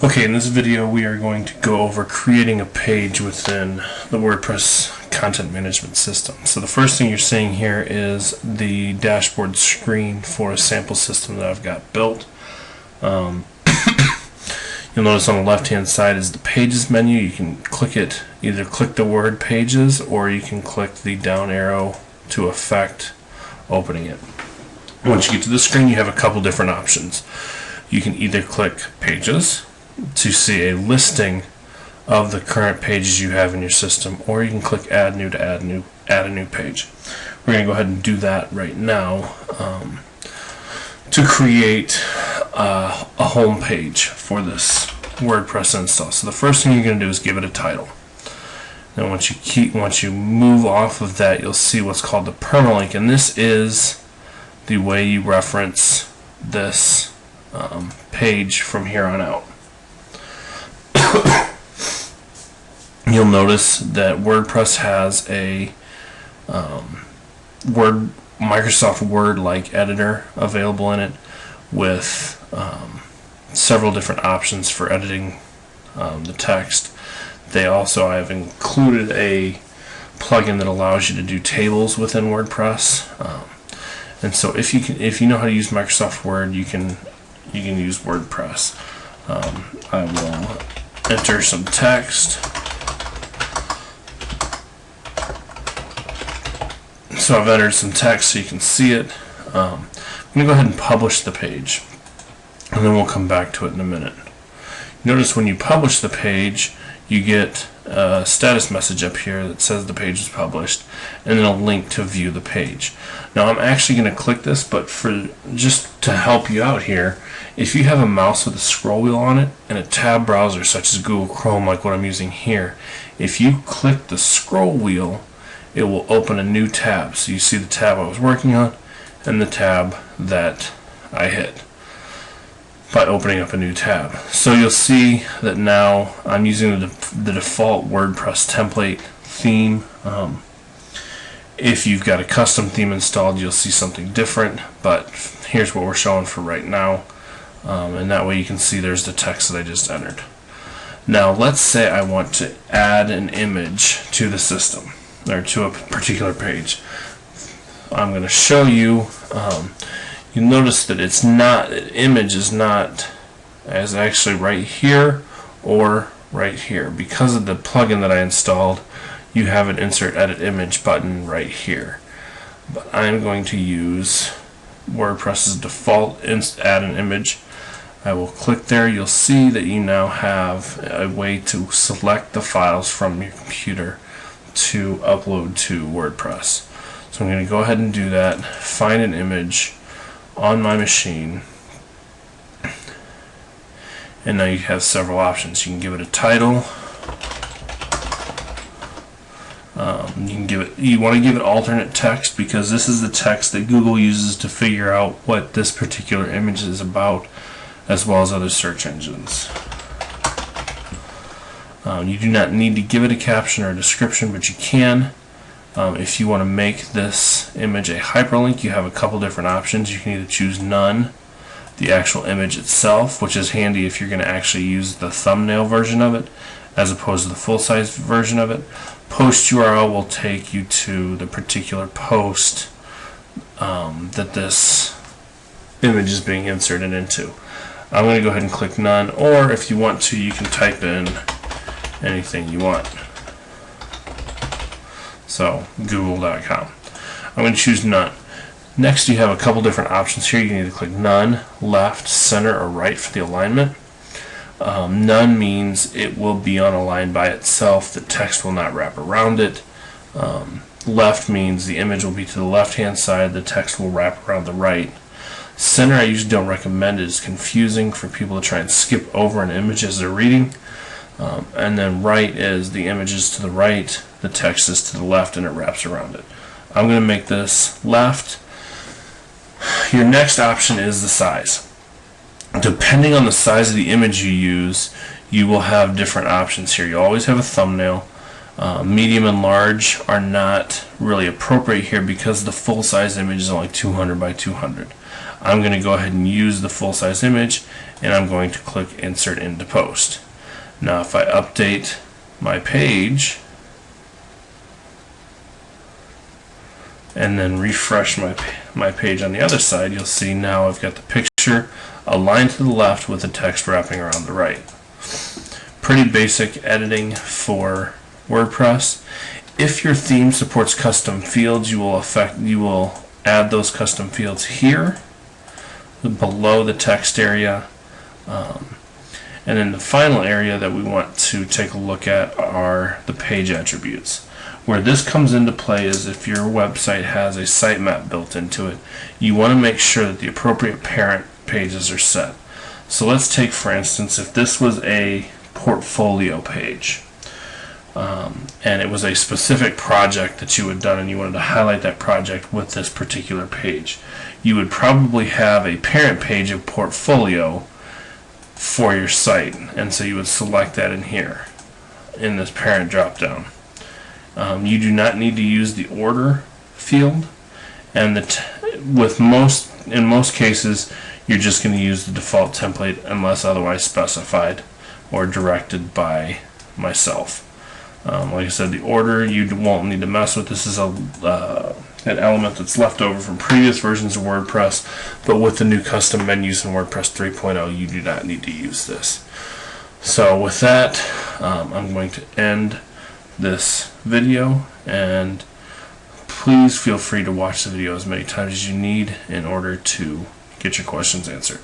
Okay, in this video we are going to go over creating a page within the WordPress content management system. So the first thing you're seeing here is the dashboard screen for a sample system that I've got built. You'll notice on the left hand side is the pages menu. You can click it, either click the word pages or you can click the down arrow to affect opening it. Once you get to the screen, you have a couple different options. You can either click pages to see a listing of the current pages you have in your system, or you can click add new to add a new page. We're going to go ahead and do that right now to create a home page for this WordPress install. So the first thing you're going to do is give it a title. Then once you move off of that, you'll see what's called the permalink, and this is the way you reference this page from here on out. You'll notice that WordPress has a Microsoft Word-like editor available in it with several different options for editing the text. They also have included a plugin that allows you to do tables within WordPress. And so if you know how to use Microsoft Word, you can use WordPress. I will enter some text. So I've entered some text so you can see it. I'm going to go ahead and publish the page, and then we'll come back to it in a minute. Notice when you publish the page, you get a status message up here that says the page is published, and then a link to view the page. Now I'm actually going to click this, but just to help you out here, if you have a mouse with a scroll wheel on it and a tab browser such as Google Chrome like what I'm using here, if you click the scroll wheel, it will open a new tab. So you see the tab I was working on and the tab that I hit by opening up a new tab. So you'll see that now I'm using the default WordPress template theme. If you've got a custom theme installed, you'll see something different, but here's what we're showing for right now, and that way you can see there's the text that I just entered. Now let's say I want to add an image to the system or to a particular page. I'm going to show you. You'll notice that it's not, image is not as actually right here or right here. Because of the plugin that I installed, you have an insert edit image button right here. But I'm going to use WordPress's default add an image. I will click there. You'll see that you now have a way to select the files from your computer to upload to WordPress. So I'm going to go ahead and do that, find an image on my machine, and now you have several options. You can give it a title. You want to give it alternate text because this is the text that Google uses to figure out what this particular image is about, as well as other search engines. You do not need to give it a caption or a description, but you can. If you want to make this image a hyperlink, you have a couple different options. You can either choose none, the actual image itself, which is handy if you're going to actually use the thumbnail version of it as opposed to the full-size version of it. Post URL will take you to the particular post that this image is being inserted into. I'm going to go ahead and click none, or if you want to, you can type in anything you want. So google.com. I'm going to choose none. Next, you have a couple different options here. You can either click none, left, center, or right for the alignment. None means it will be on a line by itself. The text will not wrap around it. Left means the image will be to the left hand side. The text will wrap around the right. Center I usually don't recommend. It is confusing for people to try and skip over an image as they're reading. And then right is the image is to the right, the text is to the left, and it wraps around it. I'm going to make this left. Your next option is the size. Depending on the size of the image you use, you will have different options here. You always have a thumbnail. Medium and large are not really appropriate here because the full-size image is only 200 by 200. I'm going to go ahead and use the full-size image, and I'm going to click Insert into Post. Now if I update my page and then refresh my page on the other side, you'll see now I've got the picture aligned to the left with the text wrapping around the right. Pretty basic editing for WordPress. If your theme supports custom fields, you will add those custom fields here below the text area. And then the final area that we want to take a look at are the page attributes. Where this comes into play is if your website has a sitemap built into it, you want to make sure that the appropriate parent pages are set. So let's take, for instance, if this was a portfolio page, and it was a specific project that you had done and you wanted to highlight that project with this particular page, you would probably have a parent page of portfolio for your site, and so you would select that in here in this parent drop down. You do not need to use the order field, and in most cases you're just going to use the default template unless otherwise specified or directed by myself. Like I said, the order you won't need to mess with. This is an element that's left over from previous versions of WordPress, but with the new custom menus in WordPress 3.0 you do not need to use this. So with that, I'm going to end this video, and please feel free to watch the video as many times as you need in order to get your questions answered.